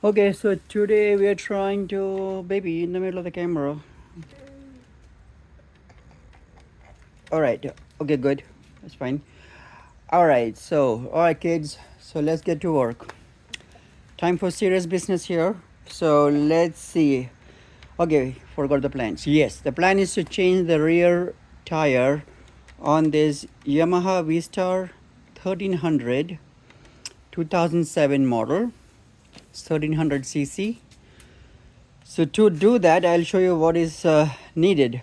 Okay, so today we are trying to baby in the middle of the camera. All right. Okay, good. That's fine. All right. All right, kids. So let's get to work. Time for serious business here. So let's see. Okay, forgot the plans. Yes, the plan is to change the rear tire on this Yamaha V-Star 1300 2007 model. It's 1300 cc. So to do that, I'll show you what is needed.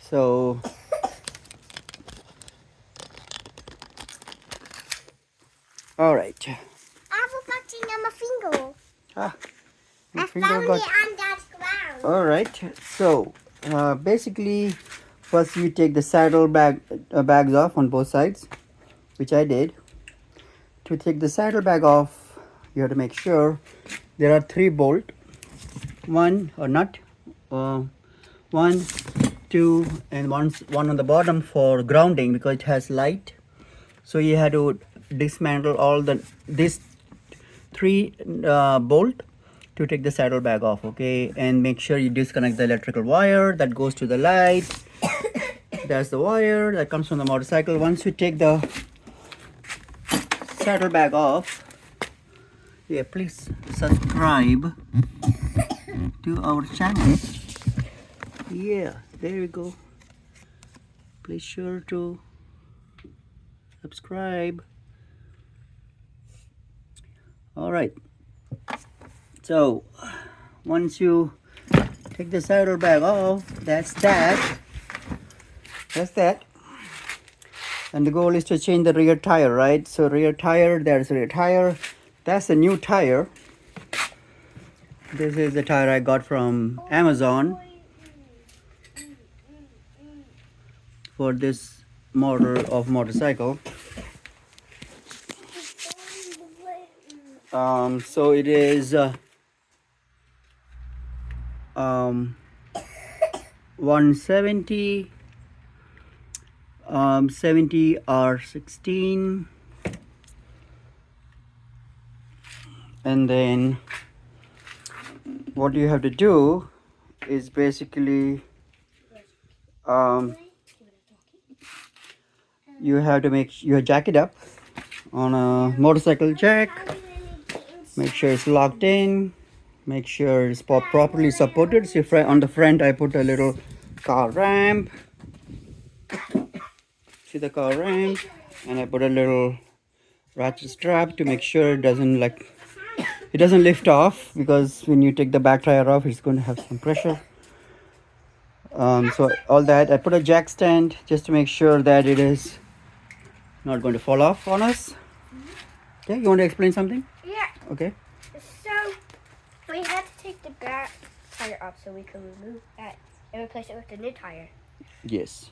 So all right. I was touching on my finger. Ah, I found it on that ground. all right. So basically, first you take the saddle bags off on both sides, which I did. To take the saddle bag off, you have to make sure there are 3 bolts, one or nut, 1, 2, and one on the bottom for grounding because it has light. So you have to dismantle all this 3 bolt to take the saddle bag off, okay? And make sure you disconnect the electrical wire that goes to the light. That's the wire that comes from the motorcycle. Once you take the saddle bag off, yeah, please subscribe to our channel. Yeah, there we go. Please sure to subscribe. All right. So once you take the saddle bag off, that's that. And the goal is to change the rear tire, right? So rear tire, there's rear tire. That's the new tire. This is the tire I got from Amazon for this model of motorcycle. So it is 170 70 R16, and then what you have to do is basically you have to make your jack it up on a motorcycle jack. Make sure it's locked in. Make sure it's properly supported. See, on the front I put a little car ramp. See the car ramp, and I put a little ratchet strap to make sure it doesn't lift off, because when you take the back tire off, it's going to have some pressure. So all that, I put a jack stand just to make sure that it is not going to fall off on us. Okay, you want to explain something? Yeah. Okay. So we had to take the back tire off so we could remove that and replace it with the new tire. Yes.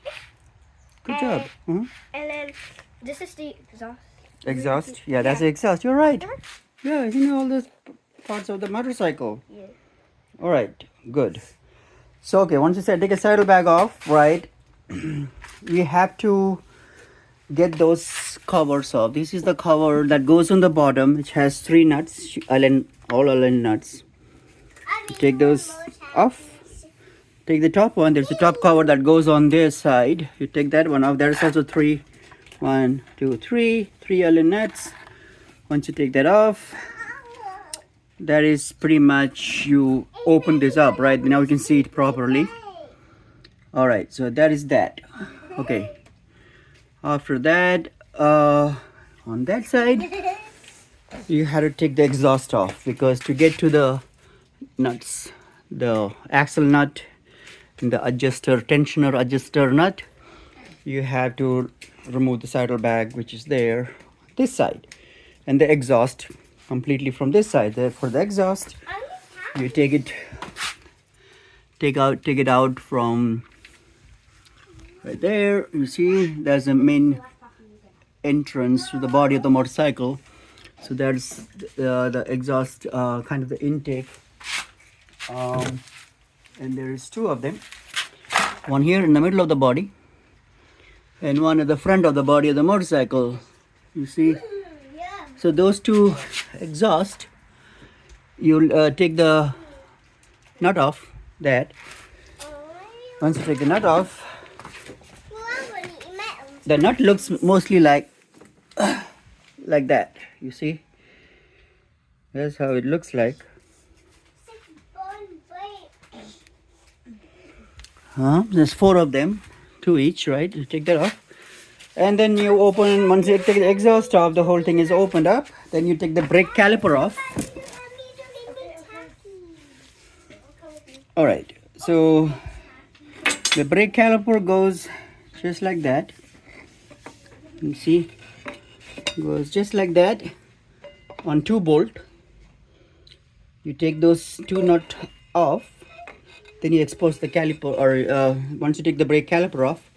Good job. And then this is the exhaust. Exhaust. Yeah, that's the exhaust. You're right. Yeah, you know all the parts of the motorcycle. Yeah. All right. Good. So okay, once you said take a saddle bag off, right? We have to get those covers off. This is the cover that goes on the bottom, which has 3 nuts, all Allen nuts. Take those off. Take the top one. There's a top cover that goes on this side. You take that one off. There's also 3 Allen nuts. Once you take that off, that is pretty much, you open this up, right? Now you can see it properly. All right, so that is that. Okay. After that, on that side, you had to take the exhaust off, because to get to the nuts, the axle nut and the tensioner adjuster nut, you have to remove the saddle bag, which is there, this side, and the exhaust completely from this side. For the exhaust, you take it out from right there. You see there's a main entrance to the body of the motorcycle. So that's the exhaust, kind of the intake, and there is 2 of them, one here in the middle of the body and one at the front of the body of the motorcycle. You see, so those 2 exhaust you'll take the nut off that. Once you take the nut off, the nut looks mostly like that. You see, that's how it looks like. There's 4 of them, 2 each, right? You take that off, and then you open. Once you take the exhaust off, the whole thing is opened up. Then you take the brake caliper off. All right, so the brake caliper goes just like that. You see, goes just like that on 2 bolt. You take those 2 nuts off, then you expose the caliper, or once you take the brake caliper off,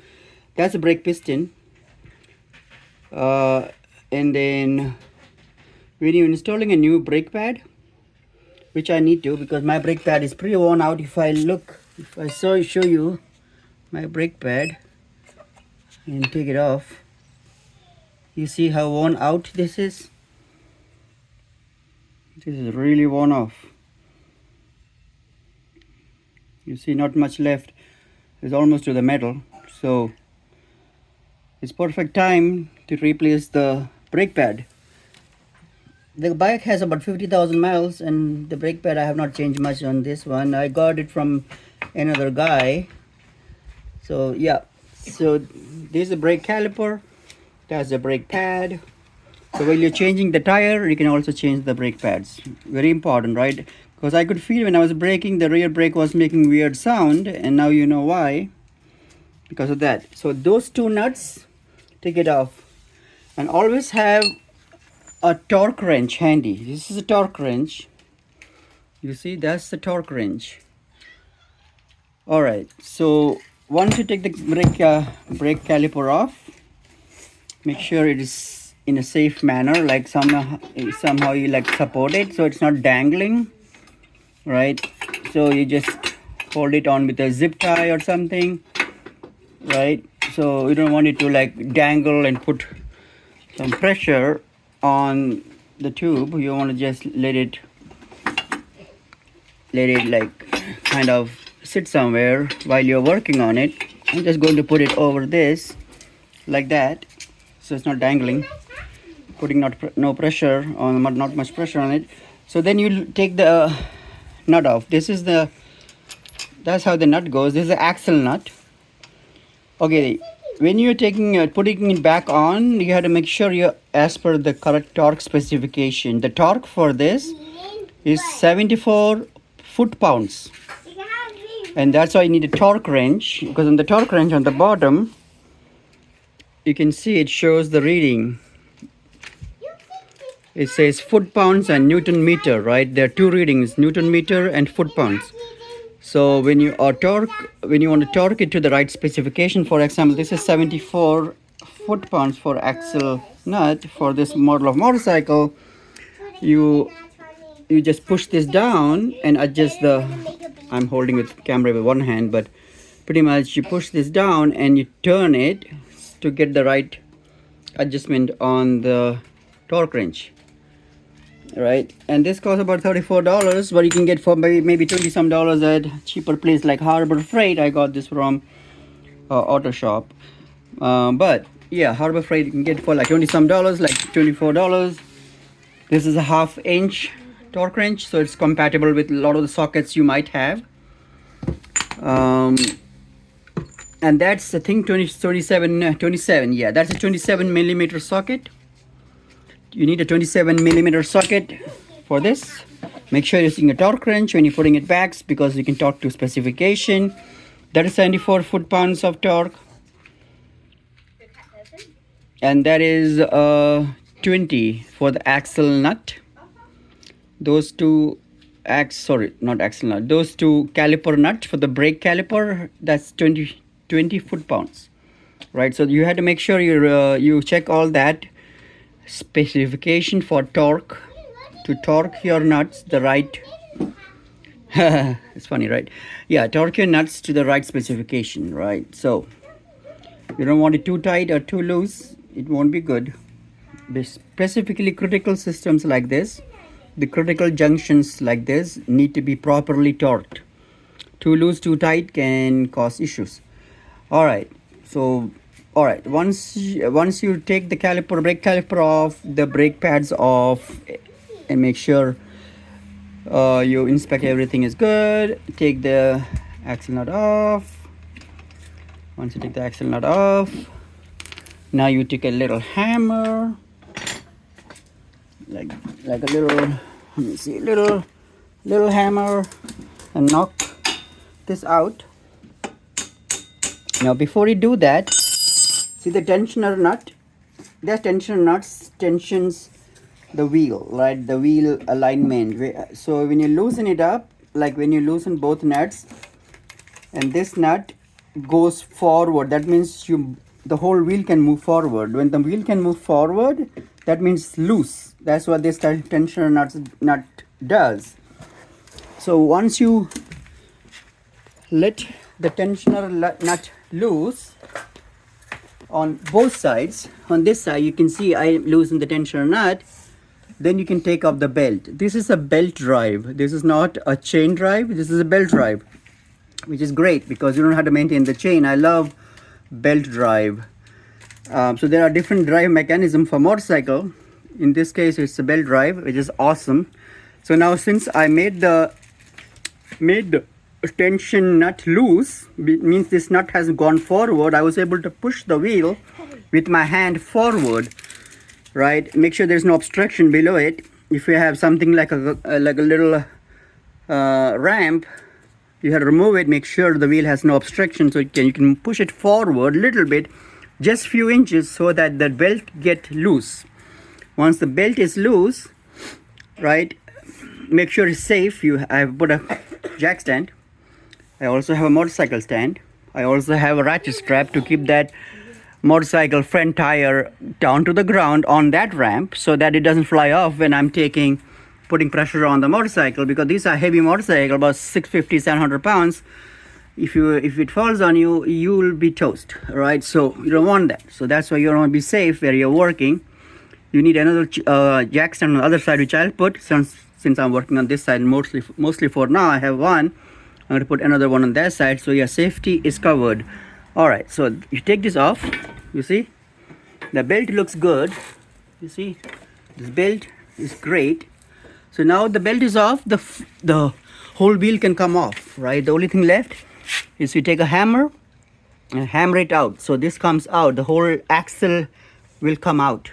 that's a brake piston. And then when you're installing a new brake pad, which I need to, because my brake pad is pretty worn out. If I show you my brake pad and take it off, you see how worn out this is. This is really worn off. You see, not much left. It's almost to the metal. So it's perfect time to replace the brake pad. The bike has about 50,000 miles, and the brake pad I have not changed much on this one. I got it from another guy. So yeah, so this is the brake caliper, that's the brake pad. So while you're changing the tire, you can also change the brake pads. Very important, right? Because I could feel when I was braking, the rear brake was making weird sound, and now you know why. Because of that. So those 2 nuts, take it off, and always have a torque wrench handy. This is a torque wrench. You see, that's the torque wrench. All right, so once you take the brake caliper off, make sure it is in a safe manner, like somehow you like support it so it's not dangling, right? So you just hold it on with a zip tie or something, right? So you don't want it to like dangle and put some pressure on the tube. You want to just let it like kind of sit somewhere while you're working on it. I'm just going to put it over this like that, so it's not dangling, putting no pressure on, not much pressure on it. So then you take the nut off. That's how the nut goes. This is the axle nut. Okay, when you're putting it back on, you have to make sure you're as per the correct torque specification. The torque for this is 74 foot-pounds, and that's why you need a torque wrench, because on the torque wrench on the bottom, you can see it shows the reading. It says foot-pounds and Newton meter, right? There are 2 readings, Newton meter and foot-pounds. So when you want to torque it to the right specification, for example, this is 74 foot-pounds for axle nut for this model of motorcycle. You just push this down and adjust I'm holding with camera with one hand, but pretty much you push this down and you turn it to get the right adjustment on the torque wrench, right? And this costs about $34, but you can get for maybe $20 some at cheaper place like Harbor Freight. I got this from auto shop, but yeah, Harbor Freight you can get for like $20 some, like $24. This is a 1/2 inch torque wrench, so it's compatible with a lot of the sockets you might have. And that's I think 27, yeah, that's a 27 millimeter socket. You need a 27 millimeter socket for this. Make sure you're using a torque wrench when you're putting it back, because you can torque to specification. That is 74 foot-pounds of torque, and that is 20 for the axle nut. Those 2 those 2 caliper nuts for the brake caliper, that's 20 foot-pounds, right? So you have to make sure you check all that specification for torque, to torque your nuts the right it's funny, right? Yeah, torque your nuts to the right specification, right? So you don't want it too tight or too loose, it won't be good. Specifically critical systems like this, the critical junctions like this need to be properly torqued. Too loose, too tight can cause issues. All right, so all right, once you take the brake caliper off, the brake pads off, and make sure you inspect everything is good. Take the axle nut off. Once you take the axle nut off, now you take a little hammer, like a little, let me see, little hammer, and knock this out. Now before you do that, see the tensioner nut. That tensioner nuts tensions the wheel, right? The wheel alignment. So when you loosen it up, like when you loosen both nuts, and this nut goes forward, that means the whole wheel can move forward. When the wheel can move forward, that means loose. That's what this tensioner nut does. So once you let the tensioner nut loose on both sides, on this side you can see I loosen the tensioner nut, then you can take off the belt. This is a belt drive. This is not a chain drive. This is a belt drive, which is great because you don't have to maintain the chain. I love belt drive. So there are different drive mechanisms for motorcycle. In this case, it's a belt drive, which is awesome. So now since I made the tension nut loose, means this nut has gone forward, I was able to push the wheel with my hand forward, right? Make sure there's no obstruction below it. If you have something like a little ramp, you have to remove it. Make sure the wheel has no obstruction, so you can push it forward a little bit, just few inches, so that the belt get loose. Once the belt is loose, right, make sure it's safe. I've put a jack stand. I also have a motorcycle stand. I also have a ratchet strap to keep that motorcycle front tire down to the ground on that ramp, so that it doesn't fly off when I'm putting pressure on the motorcycle, because these are heavy motorcycle, about 650, 700 pounds. If it falls on you, you will be toast, right? So you don't want that. So that's why you want to be safe where you're working. You need another jack stand on the other side, which I'll put since I'm working on this side mostly for now. I have one. I'm going to put another one on that side, so your safety is covered. All right, so you take this off. You see the belt looks good. You see this belt is great. So now the belt is off, the whole wheel can come off, right? The only thing left is you take a hammer and hammer it out. So this comes out, the whole axle will come out.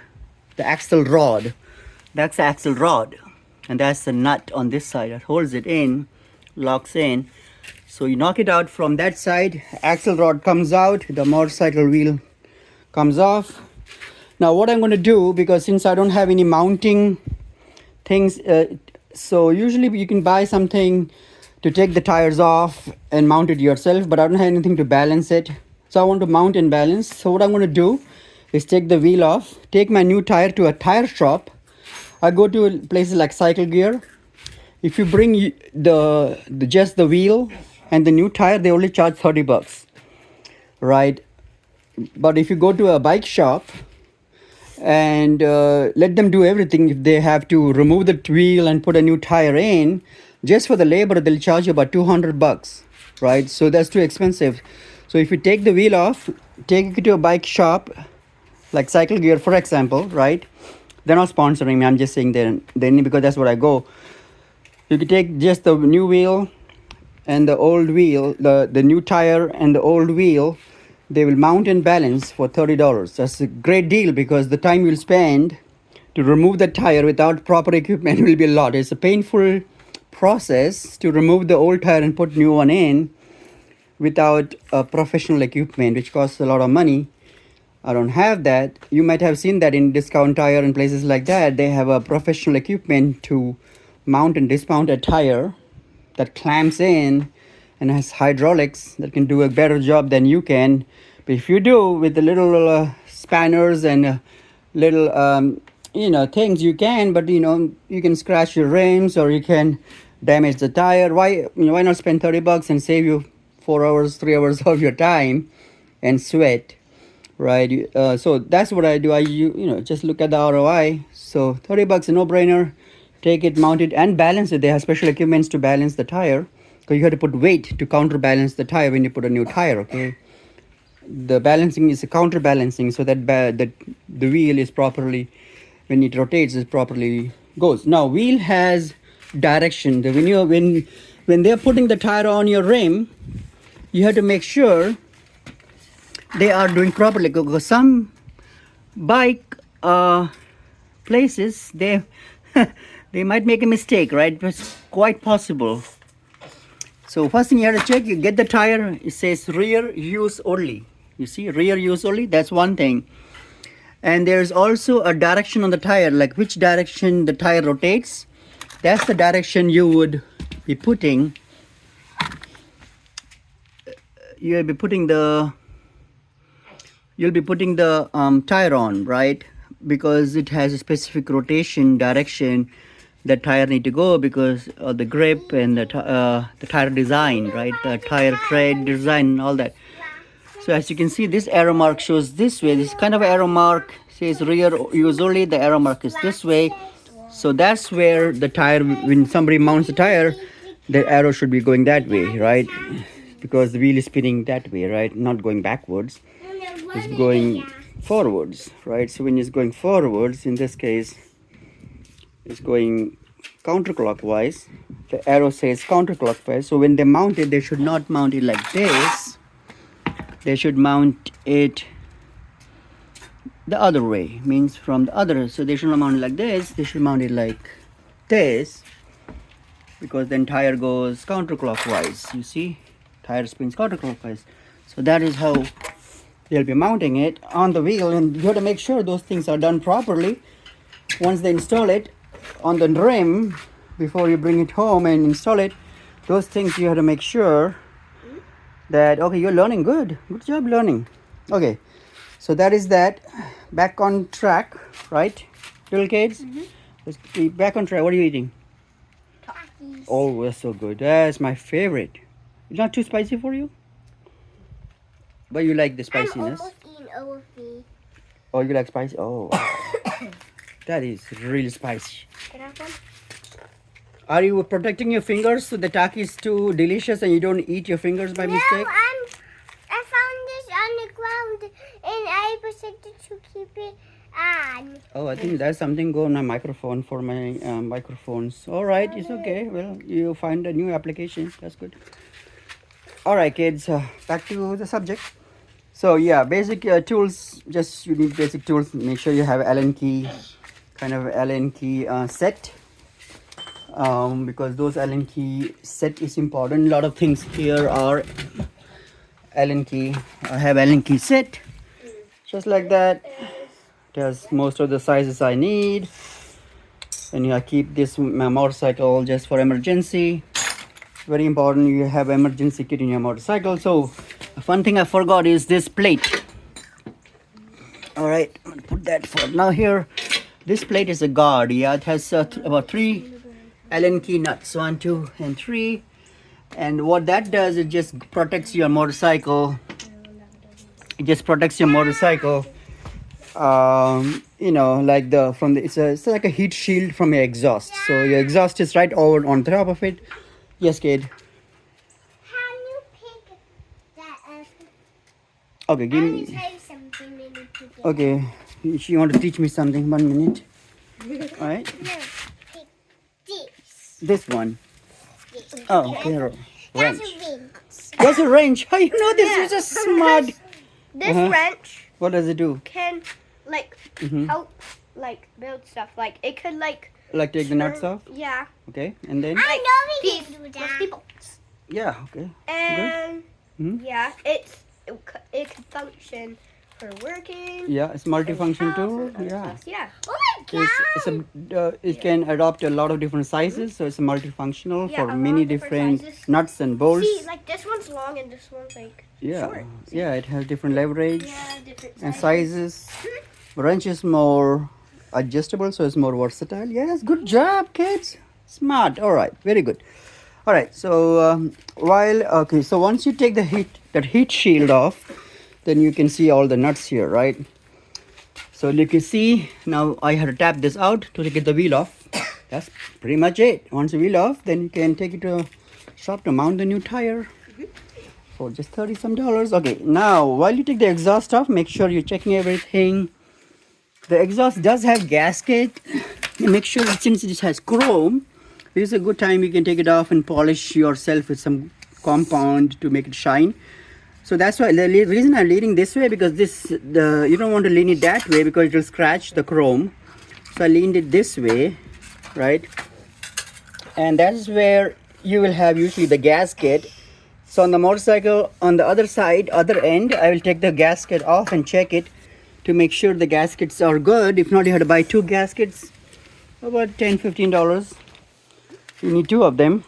The axle rod, that's the axle rod, and that's the nut on this side that holds it in, locks in. So you knock it out from that side, axle rod comes out, the motorcycle wheel comes off. Now what I'm going to do, because since I don't have any mounting things, so usually you can buy something to take the tires off and mount it yourself, but I don't have anything to balance it. So I want to mount and balance. So what I'm going to do is take the wheel off, take my new tire to a tire shop. I go to places like Cycle Gear. If you bring just the wheel and the new tire, they only charge $30, right? But if you go to a bike shop and let them do everything, if they have to remove the wheel and put a new tire in, just for the labor they'll charge you about $200, right? So that's too expensive. So if you take the wheel off, take it to a bike shop like Cycle Gear, for example, right? They're not sponsoring me, I'm just saying they because that's where I go. You can take just the new wheel and the old wheel, the new tire and the old wheel. They will mount and balance for $30. That's a great deal, because the time you'll spend to remove the tire without proper equipment will be a lot. It's a painful process to remove the old tire and put new one in without professional equipment, which costs a lot of money. I don't have that. You might have seen that in Discount Tire and places like that. They have a professional equipment to mount and dismount a tire that clamps in and has hydraulics that can do a better job than you can. But if you do with the little spanners and little things, you can, but you can scratch your rims or you can damage the tire. Why not spend $30 and save you 4 hours, 3 hours of your time and sweat, right? So that's what I do. I just look at the ROI. So $30 a no-brainer. take it, mount it, and balance it. They have special equipments to balance the tire, because you have to put weight to counterbalance the tire when you put a new tire. Okay, the balancing is a counterbalancing, so that that the wheel is properly, when it rotates, it properly goes. Now wheel has direction. When they're putting the tire on your rim, you have to make sure they are doing properly, because some bike places, they they might make a mistake, right? It's quite possible. So first thing you have to check, you get the tire, it says rear use only. You see, rear use only, that's one thing. And there's also a direction on the tire, like which direction the tire rotates. That's the direction you would be putting. You'll be putting the tire on, right? Because it has a specific rotation direction that tire need to go, because of the grip and the tire design, right? The tire tread design and all that. So as you can see, this arrow mark shows this way. This kind of arrow mark says rear use only. The arrow mark is this way. So that's where the tire, when somebody mounts the tire, the arrow should be going that way, right? Because the wheel is spinning that way, right? Not going backwards. It's going forwards, right? So when it's going forwards, in this case, it's going counterclockwise. The arrow says counterclockwise. So when they mount it, they should not mount it like this. They should mount it the other way, means from the other. So they should not mount it like this. They should mount it like this, because then tire goes counterclockwise. You see, tire spins counterclockwise. So that is how they'll be mounting it on the wheel, and you have to make sure those things are done properly. Once they install it on the rim, before you bring it home and install it, those things you have to make sure that, okay, you're learning. Good job learning. Okay, so that is that. Back on track, right, little kids? Let's be back on track. What are you eating? Takis. Oh, that's so good. That's my favorite. It's not too spicy for you, but you like the spiciness. I'm almost eating all of me. Oh, you like spicy? Oh, that is really spicy. Can I have one? Are you protecting your fingers so the taki is too delicious and you don't eat your fingers by mistake? No, I found this on the ground and I decided to keep it on. Oh, I think there's something going on my microphone for my microphones. All right, it's okay. Well, you find a new application. That's good. All right, kids, back to the subject. So yeah, basic tools. Just you need basic tools. Make sure you have Allen key, kind of Allen key set. Because those Allen key set is important. A lot of things here are Allen key. I have Allen key set, just like that. There's most of the sizes I need. And I keep this motorcycle just for emergency. Very important, you have emergency kit in your motorcycle. So a fun thing I forgot is this plate. All right, I'm gonna put that for now here. This plate is a guard. Yeah, it has about 3 Allen key nuts, 1, 2, and 3. And what that does, it just protects your motorcycle. It just protects your motorcycle. You know, like it's like a heat shield from your exhaust. So your exhaust is right over on top of it. Yes, kid. Can you pick that up? Okay, give I will me. tell you something when you pick it. Okay, you want to teach me something? 1 minute. All right. No, pick this. This one. This. Oh, okay. That's Wrench. a wrench. There's a wrench. How you know this? Yeah. You're just smart. This Uh-huh. wrench What does it do? can help build stuff. Like it could Like take the nuts off? Yeah. Okay, and then? I know we can do that. People. Yeah, okay. And Mhm. yeah, it can function for working. Yeah, it's multifunction for too. other Yeah. stuff. Yeah. Oh my It can adopt a lot of different sizes, so it's multifunctional Yeah, a for lot many of different sizes. nuts and bolts. See, like this one's long and this one's Yeah, short. See? yeah, it has different leverage Yeah, different and sizes. sizes. Wrench is more adjustable, so it's more versatile. Yes, good job, kids. Smart. All right, very good. All right, so so once you take that heat shield off, then you can see all the nuts here, right? So you can see now I have to tap this out to get the wheel off. that's pretty much it. Once the wheel off, then you can take it to a shop to mount the new tire for just $30 some. Okay, now while you take the exhaust off, make sure you're checking everything. The exhaust does have gasket. Make sure that since it has chrome, this is a good time you can take it off and polish yourself with some compound to make it shine. So that's why the reason I'm leaning this way, because you don't want to lean it that way because it will scratch the chrome. So I leaned it this way, right? And that's where you will have usually the gasket. So on the motorcycle, on the other side, other end, I will take the gasket off and check it to make sure the gaskets are good. If not, you have to buy 2 gaskets, about $10-15. You need 2 of them,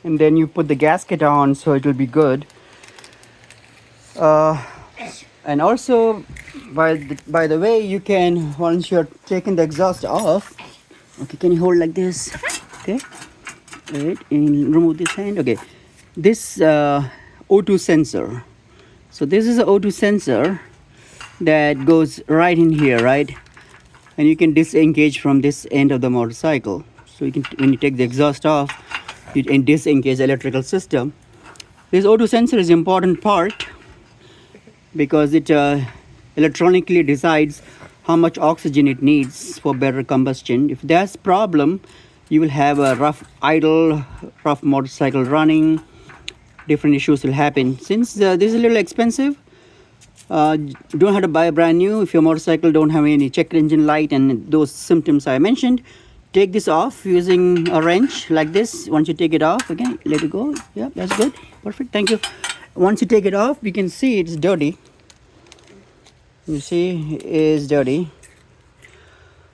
and then you put the gasket on so it will be good. And also, by the way, you can, once you're taking the exhaust off, okay, can you hold like this? Okay, wait, and remove this hand. Okay, this O2 sensor. So this is an O2 sensor that goes right in here, right? And you can disengage from this end of the motorcycle. So you can, when you take the exhaust off, you can disengage the electrical system. This O2 sensor is an important part because it electronically decides how much oxygen it needs for better combustion. If there's problem, you will have a rough motorcycle running. Different issues will happen. Since this is a little expensive, you don't have to buy a brand new. If your motorcycle don't have any check engine light and those symptoms I mentioned, take this off using a wrench like this. Once you take it off, again, let it go. Yeah, that's good. Perfect. Thank you. Once you take it off, you can see it's dirty. You see, it is dirty.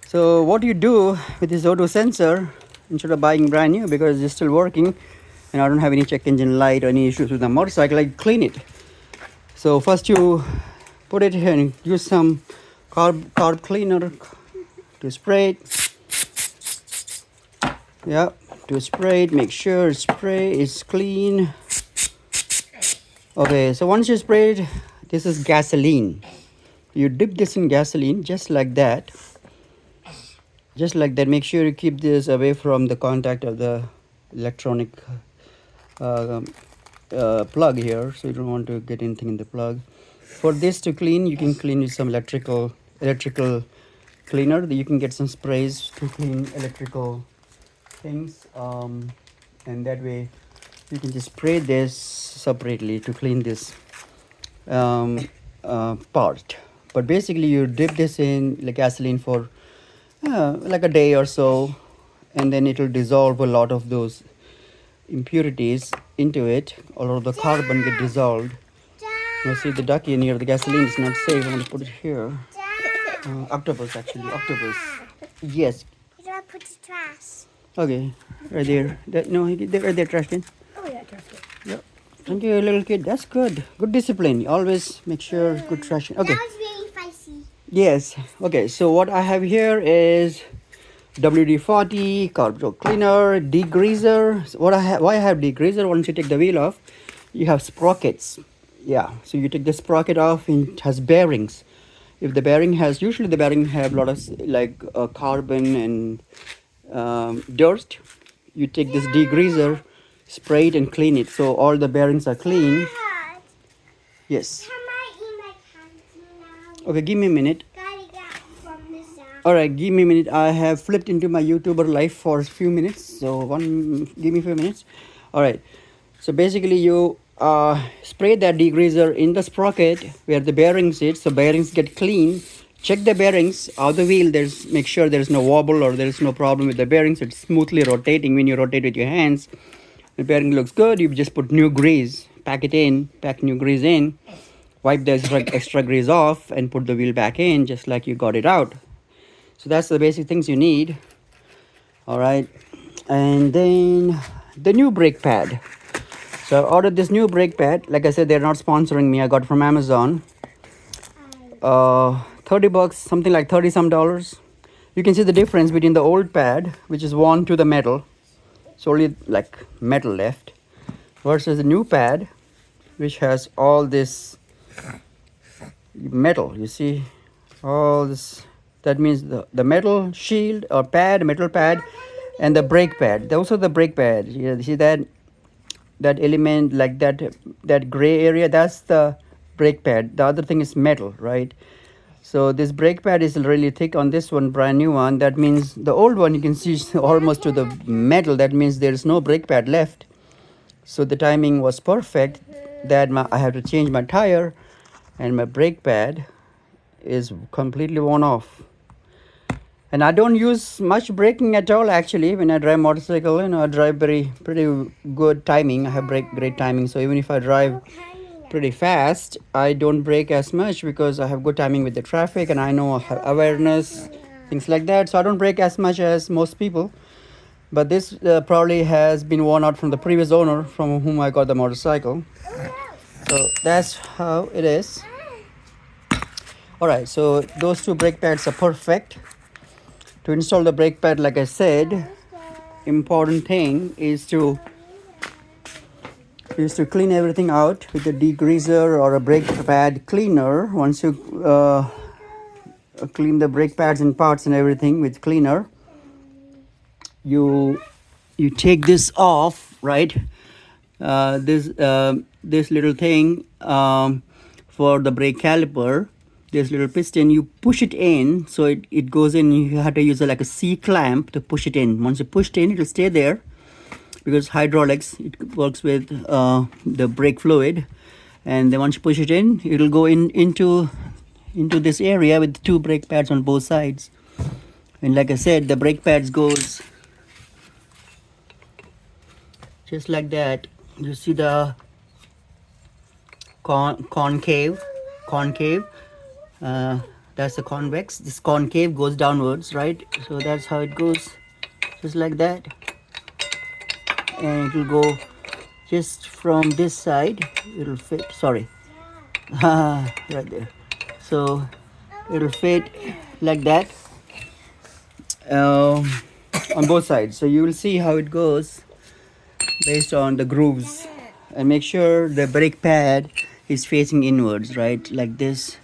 So what you do with this O2 sensor, instead of buying brand new because it's still working and I don't have any check engine light or any issues with the motorcycle, I clean it. So first you put it here and use some carb cleaner to spray it. Yeah, to spray it, make sure spray is clean. Okay, so once you spray it, this is gasoline. You dip this in gasoline just like that. Just like that. Make sure you keep this away from the contact of the electronic plug here, so you don't want to get anything in the plug. For this to clean, you can clean with some electrical cleaner. You can get some sprays to clean electrical things, and that way you can just spray this separately to clean this part. But basically you dip this in like gasoline for like a day or so, and then it will dissolve a lot of those impurities into it. All of the carbon get dissolved. Now see the ducky in here, the gasoline is not safe. I'm going to put it here. Octopus, actually, octopus. Yes. You don't put the trash. Okay, right there. They're right there, trash can. Oh yeah, trash can. Yep. Thank you, little kid. That's good. Good discipline. Always make sure good trash can. Okay. That was really spicy. Yes. Okay, so what I have here is WD-40, carb cleaner, degreaser. So why I have degreaser? Once you take the wheel off, you have sprockets. Yeah, so you take the sprocket off and it has bearings. If the bearing has, usually the bearing have a lot of like carbon and dirt. You take this degreaser, spray it and clean it so all the bearings are clean. Dad, Yes. can I eat my candy now? Okay, give me a minute. Gotta get from this out. All right, give me a minute. I have flipped into my YouTuber life for a few minutes. So give me a few minutes. All right. So basically you spray that degreaser in the sprocket where the bearings is, so bearings get clean. Check the bearings of the wheel. Make sure there's no wobble or there's no problem with the bearings. It's smoothly rotating when you rotate with your hands. The bearing looks good. You just put new grease, pack new grease in, wipe the extra grease off and put the wheel back in just like you got it out. So that's the basic things you need. All right. And then the new brake pad. So I ordered this new brake pad. Like I said, they're not sponsoring me. I got it from Amazon. $30, something like $30 some. You can see the difference between the old pad, which is worn to the metal. It's only like metal left, versus the new pad, which has all this metal. You see all this. That means the metal shield or pad, metal pad, and the brake pad. Also the brake pad. You see that element, like that gray area, that's the brake pad. The other thing is metal, right? So this brake pad is really thick on this one, brand new one. That means the old one, you can see almost to the metal. That means there's no brake pad left. So the timing was perfect that I have to change my tire, and my brake pad is completely worn off. And I don't use much braking at all actually. When I drive motorcycle, I drive pretty good timing. I have great timing. So even if I drive pretty fast, I don't brake as much because I have good timing with the traffic, and I know I have awareness, things like that. So I don't brake as much as most people. But this probably has been worn out from the previous owner from whom I got the motorcycle. So that's how it is. Alright, so those two brake pads are perfect. To install the brake pad, like I said, important thing is to clean everything out with a degreaser or a brake pad cleaner. Once you clean the brake pads and parts and everything with cleaner, you take this off, right? This little thing for the brake caliper, this little piston, you push it in, so it goes in. You have to use like a C clamp to push it in. Once you push it in, it will stay there, because hydraulics, it works with the brake fluid, and then once you push it in, it will go into this area with two brake pads on both sides. And like I said, the brake pads goes just like that. You see the concave, that's the convex. This concave goes downwards, right? So that's how it goes, just like that. And it will go just from this side, it'll fit, sorry, right there. So it'll fit like that on both sides. So you will see how it goes based on the grooves. And make sure the brake pad is facing inwards, right? Like this.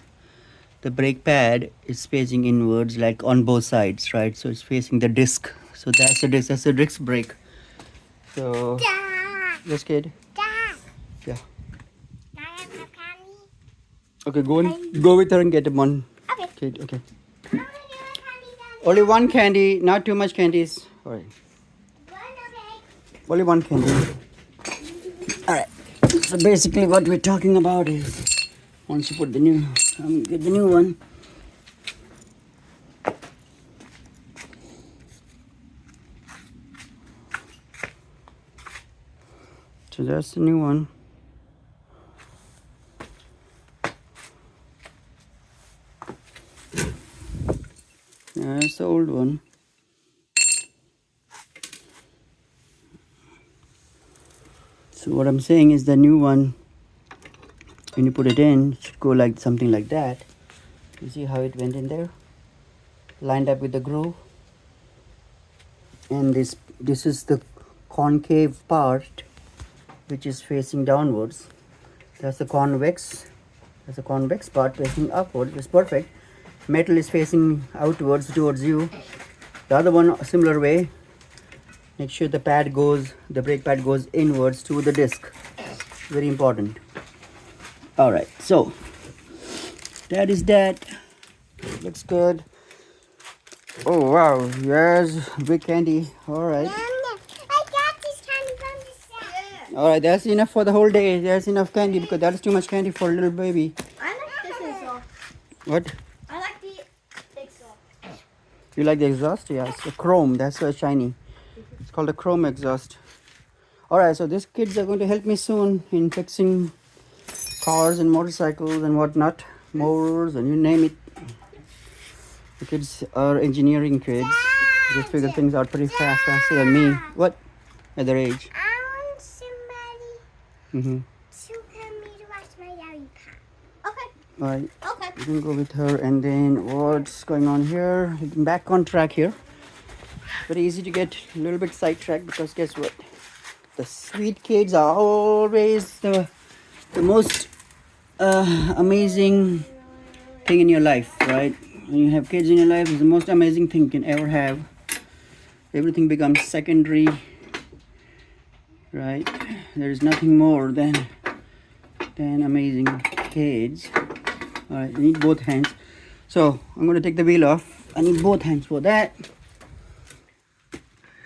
The brake pad is facing inwards, like on both sides, right? So it's facing the disc. So that's the disc. That's the disc brake. So yes, kid. Yeah. Okay, go with her and get one. Okay. Kid, okay. Only one candy, not too much candies. All right. Only one candy. All right. So basically, what we're talking about is once you put the new, get the new one. So that's the new one. That's the old one. So what I'm saying is the new one, when you put it in, it should go like something like that. You see how it went in there? Lined up with the groove. And this is the concave part, which is facing downwards. That's the convex. That's the convex part facing upwards. It's perfect. Metal is facing outwards towards you. The other one, a similar way. Make sure the brake pad goes inwards to the disc. Very important. All right, so that is that. Looks good. Oh wow, yes, big candy. All right. I got this candy from the set. All right, that's enough for the whole day. There's enough candy because that is too much candy for a little baby. I like this exhaust. What? I like the exhaust. You like the exhaust? Yeah, it's a chrome. That's so shiny. It's called a chrome exhaust. All right, so these kids are going to help me soon in fixing cars and motorcycles and whatnot, motors and you name it. The kids are engineering kids. They figure things out pretty faster than me. What? At their age. I want somebody to help me to wash my lollipop. Okay. All right. Okay. You can go with her, and then what's going on here? Back on track here. Very easy to get a little bit sidetracked because guess what? The sweet kids are always the most amazing thing in your life, right? When you have kids in your life, it's the most amazing thing you can ever have. everything becomes secondary, right? There is nothing more than amazing heads. All right, I need both hands, so I'm going to take the wheel off. I need both hands for that.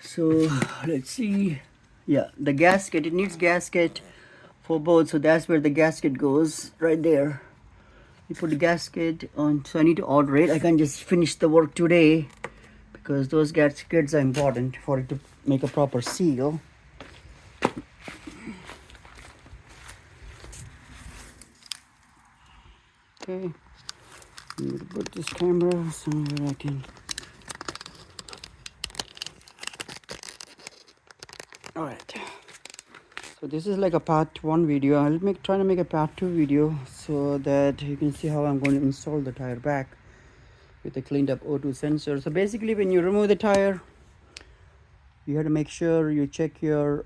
So let's see. Yeah, the gasket, it needs gasket for both, so that's where the gasket goes, right there. You put the gasket on, so I need to order it. I can't just finish the work today because those gaskets are important for it to make a proper seal. Okay, I'm gonna put this camera somewhere I can. All right. So this is like a part 1 video. I'll try to make a part 2 video so that you can see how I'm going to install the tire back with a cleaned up O2 sensor. So basically, when you remove the tire, you have to make sure you check your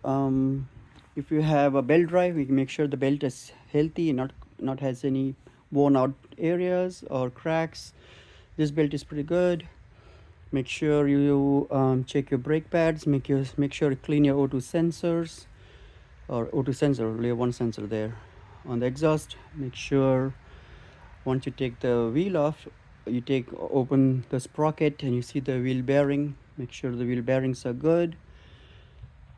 if you have a belt drive, you can make sure the belt is healthy and not has any worn out areas or cracks. This belt is pretty good. Make sure you check your brake pads. Make sure you clean your O2 sensors, or O2 sensor, only one sensor there on the exhaust. Make sure once you take the wheel off, you open the sprocket and you see the wheel bearing. Make sure the wheel bearings are good.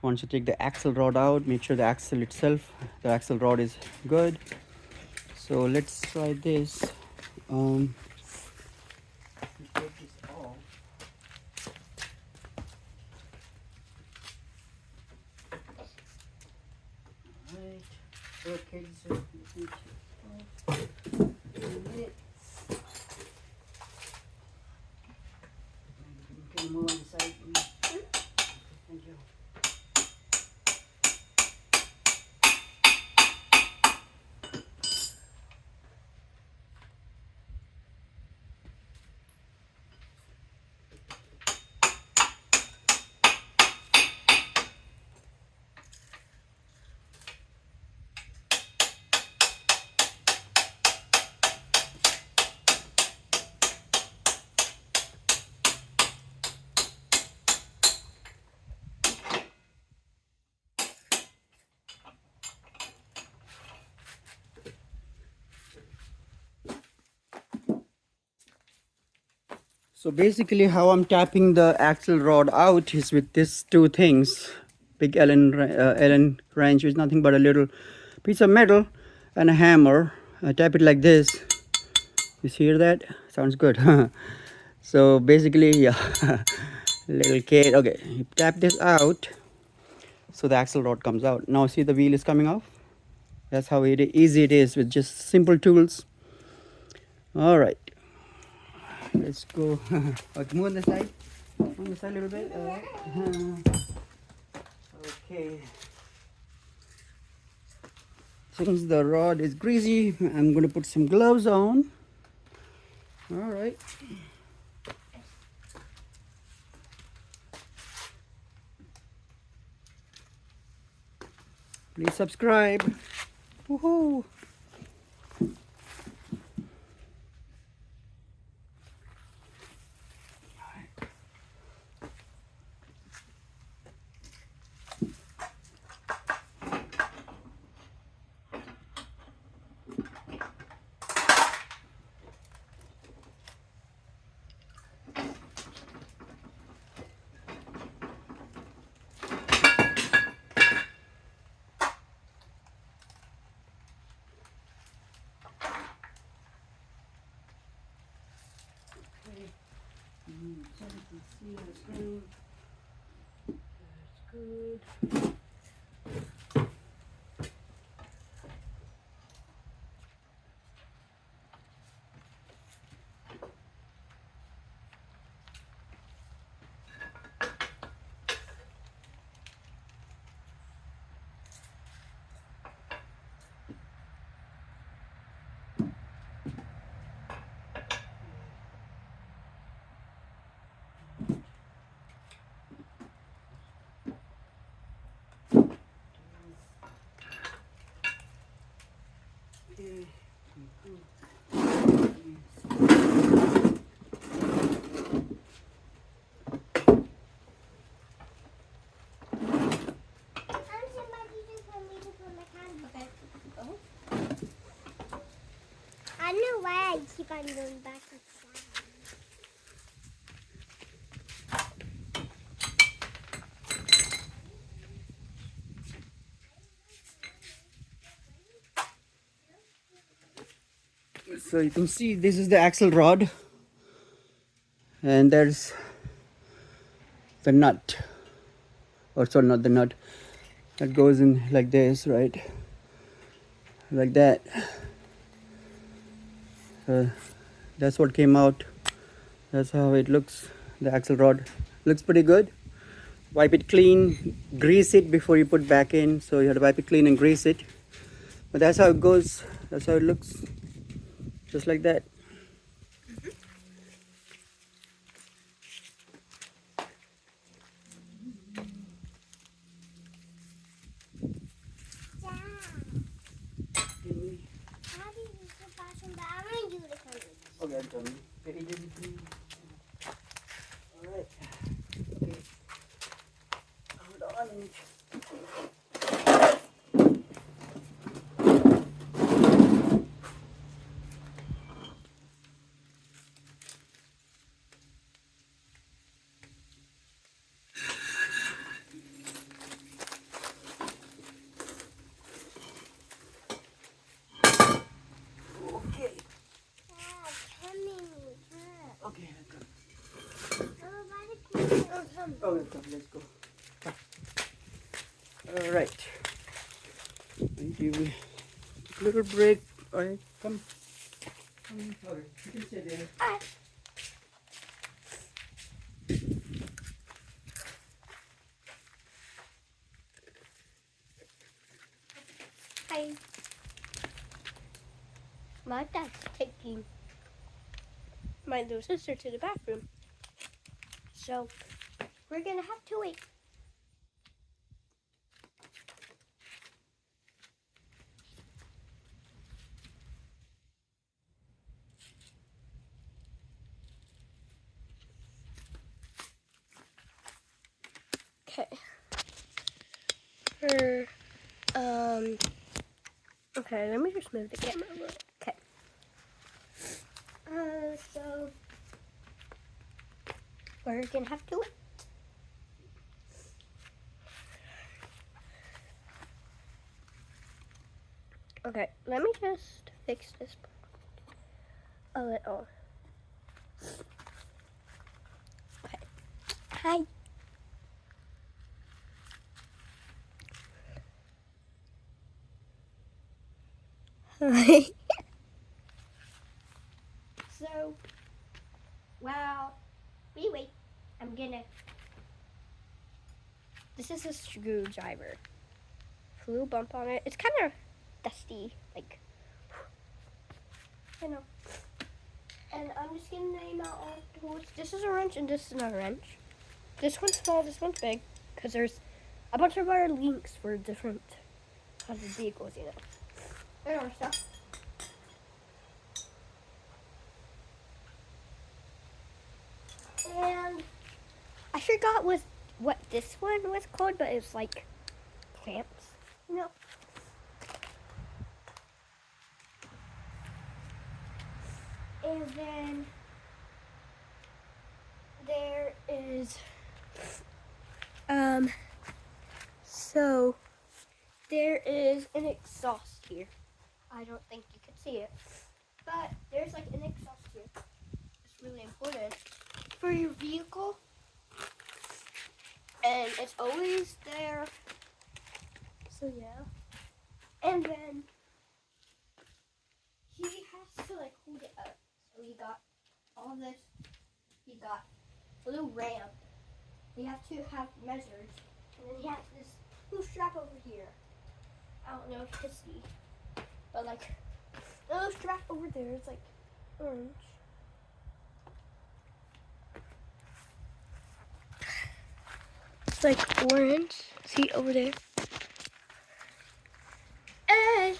Once you take the axle rod out, make sure the axle itself, the axle rod is good. So let's try this. Take this off. Right. Okay, so can you move on the side? Thank you. So basically how I'm tapping the axle rod out is with these two things. Big Allen wrench, which is nothing but a little piece of metal and a hammer. I tap it like this. You hear that? Sounds good. So basically, yeah, little kid. Okay, you tap this out so the axle rod comes out. Now see the wheel is coming off. That's how easy it is with just simple tools. All right. Let's go. Okay, move on the side. Move on the side a little bit. Okay. Since the rod is greasy, I'm going to put some gloves on. All right. Please subscribe. Woohoo! So you can see it's good. That's good. and keep on going back inside. So you can see this is the axle rod, and there's the nut, or sorry, not the nut, that goes in like this, right? Like that. That's what came out. That's how it looks. The axle rod looks pretty good. Wipe it clean, grease it before you put back in. So you have to wipe it clean and grease it. But that's how it goes. That's how it looks. Just like that. Okay, Tommy. Very gently. Alright. Okay. Hold on. Okay. Okay, let's go. Alright. Give me a little break. Alright, come. Okay, you can stay there. Hi. My dad's taking my little sister to the bathroom. So we're gonna have to wait. Okay. Okay, let me just move the camera a little. Okay. So we're gonna have to wait. Okay, let me just fix this a little. Okay. Hi. Hi. So, while we wait, I'm gonna. This is a screwdriver. Flew bump on it. It's kind of dusty, like, you know. And I'm just gonna name out all the tools. This is a wrench and this is another wrench. This one's small, this one's big, because there's a bunch of other links for different kinds of vehicles, you know. And other stuff. And I forgot what this one was called, but it's like clamps, you know. And then there is so there is an exhaust here. I don't think you can see it, but there's like an exhaust here. It's really important for your vehicle, and it's always there. So yeah, and then he has to like hold it up. So he got all this. He got a little ramp. You have to have measures, and then he has this little strap over here. I don't know if you can see, but like a little strap over there. It's like orange. It's like orange. See over there. And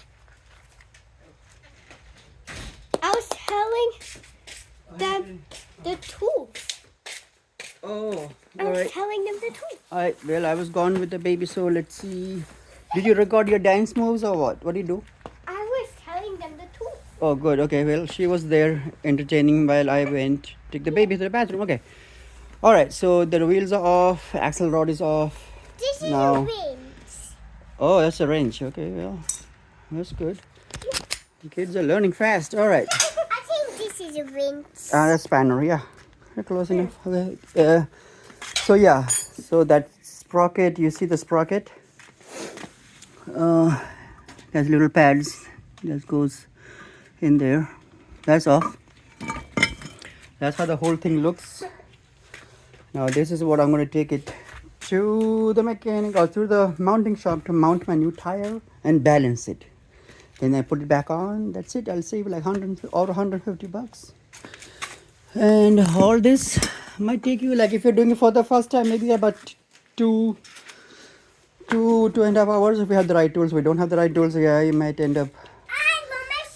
I was telling them the tools. Oh, I was telling them the tools. Well, I was gone with the baby, so let's see. Did you record your dance moves or what? What do you do? I was telling them the tools. Oh, good. Okay, well, she was there entertaining while I went to take the baby to the bathroom. Okay. All right, so the wheels are off, axle rod is off. This is Now- a wrench. Oh, that's a wrench. Okay, well, that's good. The kids are learning fast. All right. I think this is a wrench. That's spanner, yeah. You're close enough. Okay. So yeah, so that sprocket, you see the sprocket? There's little pads that goes in there. That's off. That's how the whole thing looks. Now this is what I'm going to take it to the mechanic or to the mounting shop to mount my new tire and balance it. Then I put it back on. That's it. I'll save like 100 or 150 bucks. And all this might take you, like if you're doing it for the first time, maybe about two and a half hours if we have the right tools. We don't have the right tools, yeah, you might end up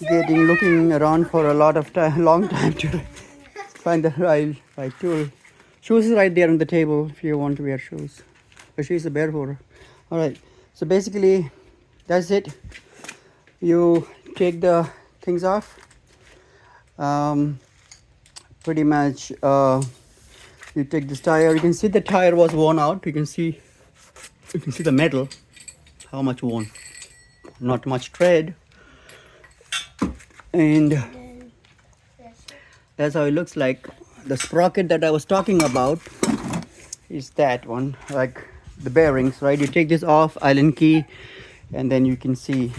looking around for a lot of time, long time to find the right tool. Shoes is right there on the table if you want to wear shoes. But she's a barefoot. All right. So basically, that's it. You take the things off. Pretty much, you take this tire. You can see the tire was worn out. You can see the metal. How much worn? Not much tread. And that's how it looks like. The sprocket that I was talking about is that one, like the bearings, right? You take this off, Allen key, and then you can see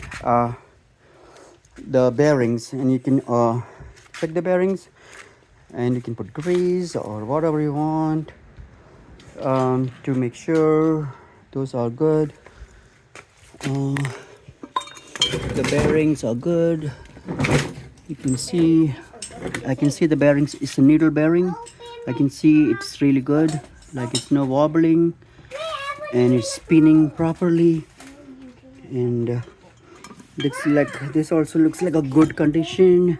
the bearings, and you can check the bearings, and you can put grease or whatever you want to make sure those are good. The bearings are good. You can see, I can see the bearings. It's a needle bearing. I can see it's really good, like it's no wobbling, and it's spinning properly, and looks like this also looks like a good condition.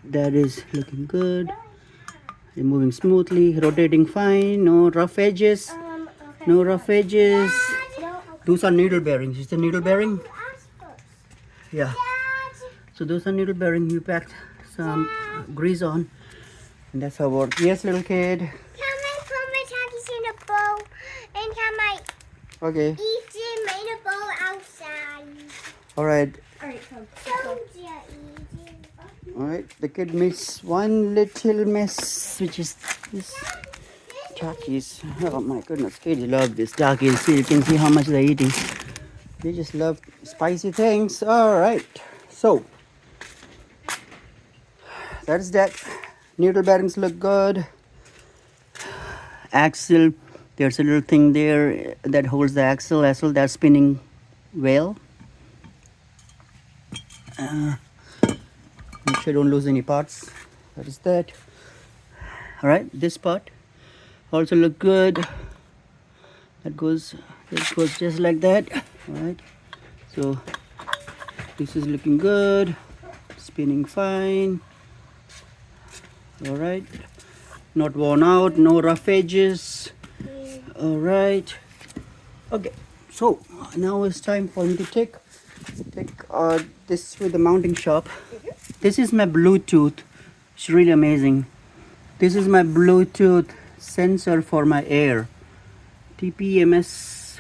That is looking good. They're moving smoothly, rotating fine, no rough edges. No rough edges. Those are needle bearings. Is the needle bearing? Yeah. So those are needle bearing. You packed some grease on, and that's how it works. Yes, little kid. Can I put my tackies in a bowl and can I Okay. eat them in a bowl outside? All right. Alright, come. All right. The kid makes one little mess, which is this Takis. Oh my goodness, kids love this Takis. See, you can see how much they're eating. They just love spicy things. All right. So that's that. Needle bearings look good. Axle, there's a little thing there that holds the axle that's spinning well. Make sure you don't lose any parts. That is that. All right, this part also look good. That goes just like that. All right. So this is looking good. Spinning fine. All right. Not worn out. No rough edges. All right. Okay. So now it's time for me to take this to the mounting shop. This is my Bluetooth. It's really amazing. This is my Bluetooth sensor for my air. TPMS.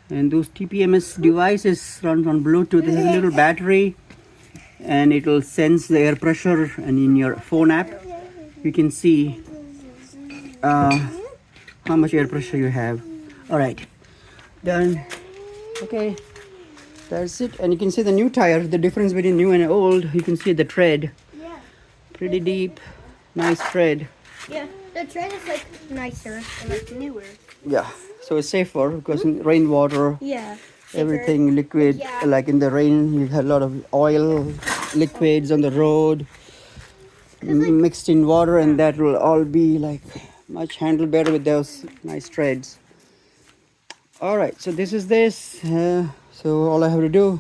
And those TPMS devices run on Bluetooth. It has a little battery, and it will sense the air pressure. And in your phone app, you can see how much air pressure you have. All right, done. Okay, that's it. And you can see the new tire, the difference between new and old. You can see the tread. Yeah. Pretty deep, nice tread. Yeah. The tread is like nicer and like newer. Yeah, so it's safer because rainwater, Yeah. everything liquid, Yeah. like in the rain, you have a lot of oil, liquids on the road, mixed in water, and that will all be like much handled better with those nice treads. All right, so this is this. So all I have to do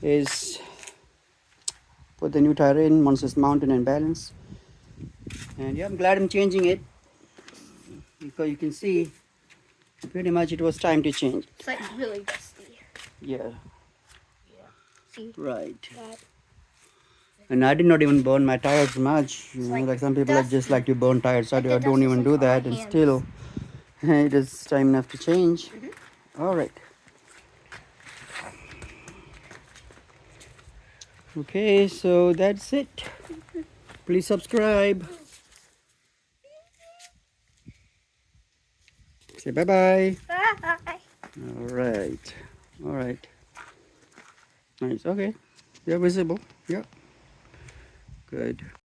is put the new tire in once it's mounted and balanced. And yeah, I'm glad I'm changing it, because you can see pretty much it was time to change. It's like really dusty. Yeah, See right. that? And I did not even burn my tires much. You know, like like some people just dusty. like to burn tires. So Like the I don't dust is, even like, do on my that, and hands. still, it is time enough to change. All right. Okay, so that's it. Please subscribe. Say bye-bye. Bye. All right. All right. Nice. Okay. You're visible. Yep. Good.